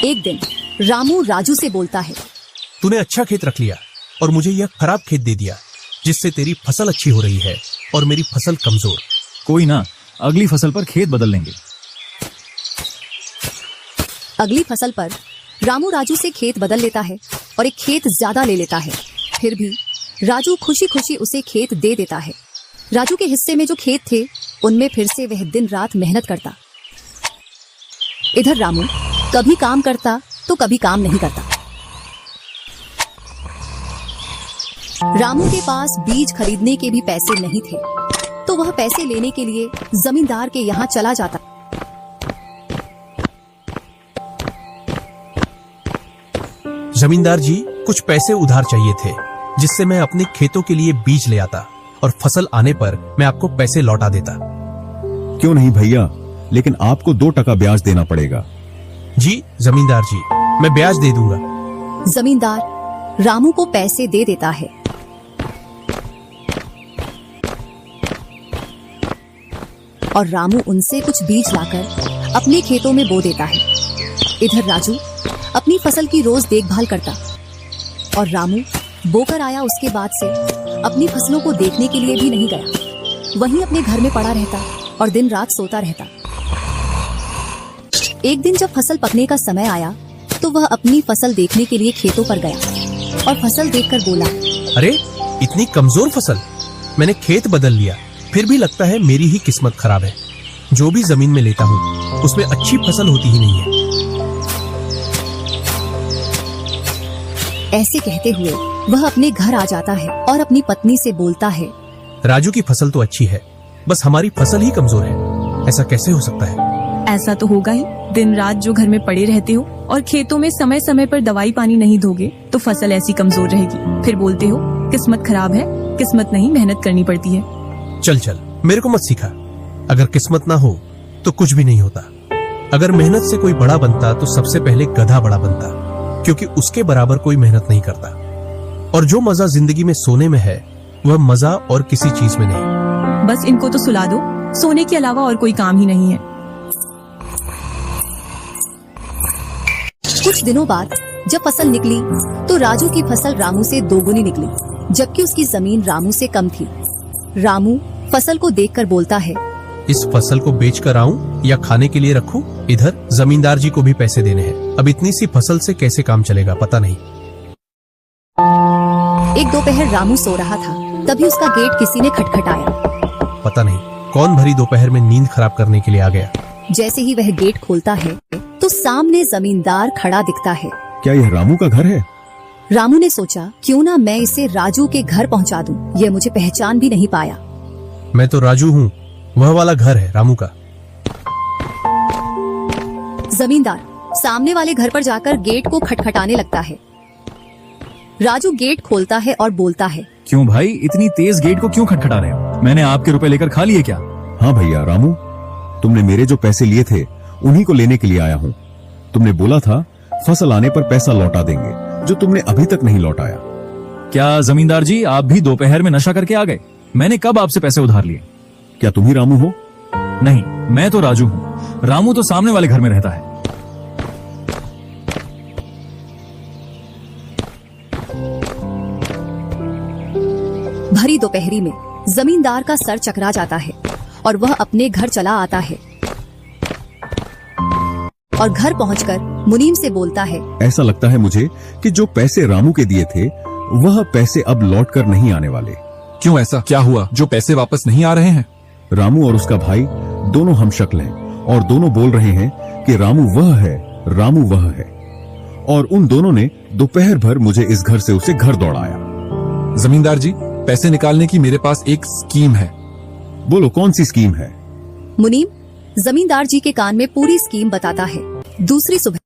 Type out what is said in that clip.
एक दिन रामू राजू से बोलता है, तूने अच्छा खेत रख लिया और मुझे यह खराब खेत दे दिया, जिससे तेरी फसल अच्छी हो रही है और मेरी फसल कमजोर। कोई ना, अगली फसल पर खेत बदल लेंगे। अगली फसल पर रामू राजू से खेत बदल लेता है और एक खेत ज्यादा ले लेता है। फिर भी राजू खुशी खुशी उसे खेत दे देता है। राजू के हिस्से में जो खेत थे उनमें फिर से वह दिन रात मेहनत करता। इधर रामू कभी काम करता तो कभी काम नहीं करता। रामू के पास बीज खरीदने के भी पैसे नहीं थे, तो वह पैसे लेने के लिए जमींदार के यहाँ चला जाता। जमींदार जी, कुछ पैसे उधार चाहिए थे, जिससे मैं अपने खेतों के लिए बीज ले आता और फसल आने पर मैं आपको पैसे लौटा देता। क्यों नहीं भैया, लेकिन आपको 2% ब्याज देना पड़ेगा। जी जमींदार जी, मैं ब्याज दे दूंगा। जमींदार रामू को पैसे दे देता है और रामू उनसे कुछ बीज लाकर अपने खेतों में बो देता है। इधर राजू अपनी फसल की रोज देखभाल करता और रामू बोकर आया उसके बाद से अपनी फसलों को देखने के लिए भी नहीं गया। वहीं अपने घर में पड़ा रहता और दिन रात सोता रहता। एक दिन जब फसल पकने का समय आया तो वह अपनी फसल देखने के लिए खेतों पर गया और फसल देखकर बोला, अरे इतनी कमजोर फसल, मैंने खेत बदल लिया, फिर भी लगता है मेरी ही किस्मत खराब है। जो भी जमीन में लेता हूँ उसमें अच्छी फसल होती ही नहीं है। ऐसे कहते हुए वह अपने घर आ जाता है और अपनी पत्नी से बोलता है, राजू की फसल तो अच्छी है, बस हमारी फसल ही कमजोर है। ऐसा कैसे हो सकता है? ऐसा तो होगा ही। दिन रात जो घर में पड़े रहते हो और खेतों में समय समय पर दवाई पानी नहीं दोगे तो फसल ऐसी कमजोर रहेगी। फिर बोलते हो किस्मत खराब है। किस्मत नहीं, मेहनत करनी पड़ती है। चल चल, मेरे को मत सिखा। अगर किस्मत ना हो तो कुछ भी नहीं होता। अगर मेहनत से कोई बड़ा बनता तो सबसे पहले गधा बड़ा बनता, क्योंकि उसके बराबर कोई मेहनत नहीं करता। और जो मजा जिंदगी में सोने में है वह मजा और किसी चीज में नहीं। बस इनको तो सुला दो, सोने के अलावा और कोई काम ही नहीं है। कुछ दिनों बाद जब फसल निकली तो राजू की फसल रामू से दोगुनी निकली, जबकि उसकी जमीन रामू से कम थी। रामू फसल को देखकर बोलता है, इस फसल को बेच कर आऊं या खाने के लिए रखूं? इधर जमींदार जी को भी पैसे देने हैं। अब इतनी सी फसल से कैसे काम चलेगा पता नहीं। एक दोपहर रामू सो रहा था, तभी उसका गेट किसी ने खटखटाया। पता नहीं कौन भरी दोपहर में नींद खराब करने के लिए आ गया। जैसे ही वह गेट खोलता है तो सामने जमींदार खड़ा दिखता है। क्या यह रामू का घर है? रामू ने सोचा, क्यों ना मैं इसे राजू के घर पहुंचा दूं, यह मुझे पहचान भी नहीं पाया। मैं तो राजू हूँ, वह वाला घर है रामू का। जमींदार सामने वाले घर पर जाकर गेट को खटखटाने लगता है। राजू गेट खोलता है और बोलता है, क्यों भाई, इतनी तेज गेट को क्यों खटखटा रहे हो? मैंने आपके रुपए लेकर खा लिए क्या? हाँ भैया रामू, तुमने मेरे जो पैसे लिए थे उन्हीं को लेने के लिए आया हूँ। तुमने बोला था फसल आने पर पैसा लौटा देंगे, जो तुमने अभी तक नहीं लौटाया। क्या जमींदार जी, आप भी दोपहर में नशा करके आ गए? मैंने कब आपसे पैसे उधार लिए? क्या तुम ही रामू हो? नहीं, मैं तो राजू हूँ। रामू तो सामने वाले घर में रहता है। भरी दोपहरी में जमींदार का सर चकरा जाता है और वह अपने घर चला आता है और घर पहुंचकर मुनीम से बोलता है, ऐसा लगता है मुझे कि जो पैसे रामू के दिए थे वह पैसे अब लौट कर नहीं आने वाले। क्यों, ऐसा क्या हुआ जो पैसे वापस नहीं आ रहे हैं? रामू और उसका भाई दोनों हमशक्ल हैं और दोनों बोल रहे हैं कि रामू वह है, रामू वह है। और उन दोनों ने दोपहर भर मुझे इस घर से उसे घर दौड़ाया। जमींदार जी, पैसे निकालने की मेरे पास एक स्कीम है। बोलो, कौन सी स्कीम है? मुनीम जमींदार जी के कान में पूरी स्कीम बताता है। दूसरी सुबह